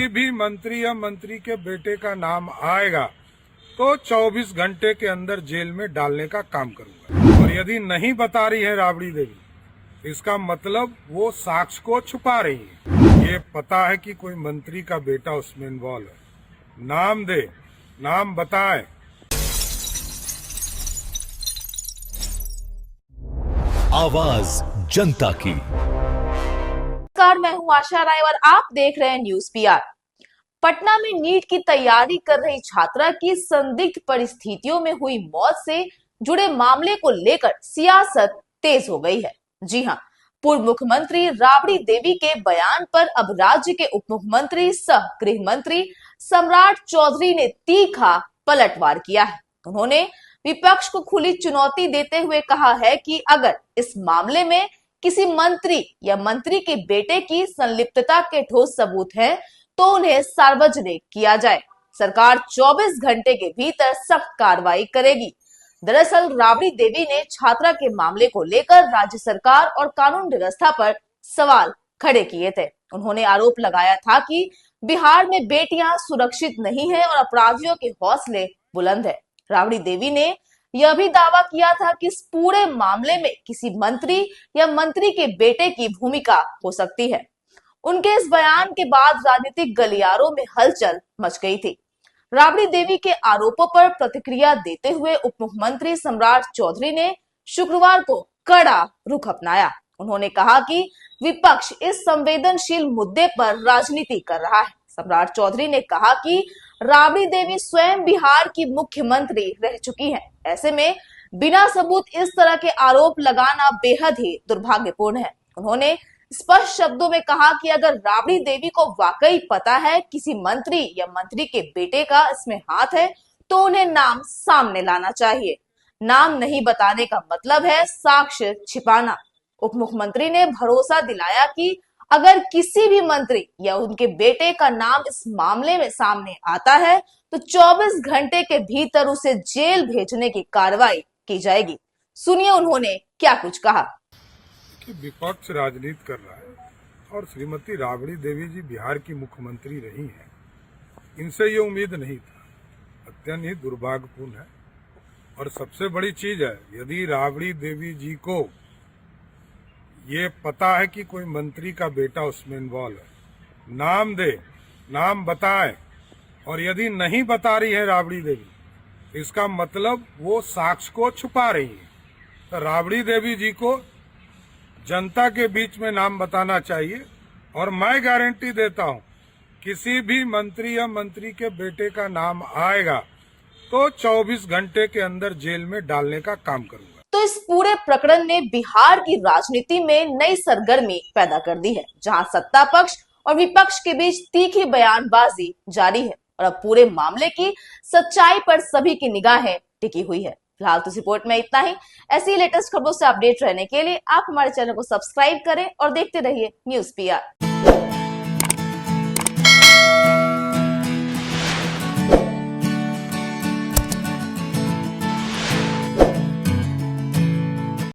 किसी भी मंत्री या मंत्री के बेटे का नाम आएगा तो 24 घंटे के अंदर जेल में डालने का काम करूंगा। और यदि नहीं बता रही है राबड़ी देवी, इसका मतलब वो साक्ष्य को छुपा रही है। ये पता है कि कोई मंत्री का बेटा उसमें इन्वॉल्व है। नाम दे, नाम बताए। आवाज जनता की। नमस्कार, मैं हूं आशा राय और आप देख रहे हैं न्यूज पीआर। पटना में नीट की तैयारी कर रही छात्रा की संदिग्ध परिस्थितियों में हुई मौत से जुड़े मामले को लेकर सियासत तेज हो गई है। जी हां, पूर्व मुख्यमंत्री राबड़ी देवी के बयान पर अब राज्य के उप मुख्यमंत्री सह गृह मंत्री सम्राट चौधरी ने तीखा पलटवार किया है। उन्होंने विपक्ष को खुली चुनौती देते हुए कहा है कि अगर इस मामले में किसी मंत्री या मंत्री के बेटे की संलिप्तता के ठोस सबूत हैं, तो उन्हें सार्वजनिक किया जाए। सरकार 24 घंटे के भीतर सख्त कार्रवाई करेगी। दरअसल राबड़ी देवी ने छात्रा के मामले को लेकर राज्य सरकार और कानून व्यवस्था पर सवाल खड़े किए थे। उन्होंने आरोप लगाया था कि बिहार में बेटियां सुरक्षित नहीं है और अपराधियों के हौसले बुलंद है। राबड़ी देवी ने यह भी दावा किया था कि इस पूरे मामले में किसी मंत्री या मंत्री के बेटे की भूमिका हो सकती है। उनके इस बयान के बाद राजनीतिक गलियारों में हलचल मच गई थी। राबड़ी देवी के आरोपों पर प्रतिक्रिया देते हुए उप मुख्यमंत्री सम्राट चौधरी ने शुक्रवार को कड़ा रुख अपनाया। उन्होंने कहा कि विपक्ष इस संवेदनशील मुद्दे पर राजनीति कर रहा है। सम्राट चौधरी ने कहा कि राबड़ी देवी स्वयं बिहार की मुख्यमंत्री रह चुकी हैं। ऐसे में बिना सबूत इस तरह के आरोप लगाना बेहद ही दुर्भाग्यपूर्ण है। उन्होंने स्पष्ट शब्दों में कहा कि अगर राबड़ी देवी को वाकई पता है किसी मंत्री या मंत्री के बेटे का इसमें हाथ है, तो उन्हें नाम सामने लाना चाहिए। नाम नहीं बताने का मतलब है साक्ष्य छिपाना। उप मुख्यमंत्री ने भरोसा दिलाया कि अगर किसी भी मंत्री या उनके बेटे का नाम इस मामले में सामने आता है, तो 24 घंटे के भीतर उसे जेल भेजने की कार्रवाई की जाएगी। सुनिए उन्होंने क्या कुछ कहा। कि विपक्ष राजनीति कर रहा है और श्रीमती राबड़ी देवी जी बिहार की मुख्यमंत्री रही हैं। इनसे ये उम्मीद नहीं था। अत्यंत ही दुर्भाग्यपूर्ण है। और सबसे बड़ी चीज है, यदि राबड़ी देवी जी को ये पता है कि कोई मंत्री का बेटा उसमें इन्वॉल्व है, नाम दे, नाम बताए। और यदि नहीं बता रही है राबड़ी देवी, इसका मतलब वो साक्ष्य को छुपा रही है। तो राबड़ी देवी जी को जनता के बीच में नाम बताना चाहिए। और मैं गारंटी देता हूं, किसी भी मंत्री या मंत्री के बेटे का नाम आएगा तो 24 घंटे के अंदर जेल में डालने का काम करूंगा। तो इस पूरे प्रकरण ने बिहार की राजनीति में नई सरगर्मी पैदा कर दी है, जहां सत्ता पक्ष और विपक्ष के बीच तीखी बयानबाजी जारी है और अब पूरे मामले की सच्चाई पर सभी की निगाहें टिकी हुई है। फिलहाल तो इस रिपोर्ट में इतना ही। ऐसी लेटेस्ट खबरों से अपडेट रहने के लिए आप हमारे चैनल को सब्सक्राइब करें और देखते रहिए न्यूज पीआर।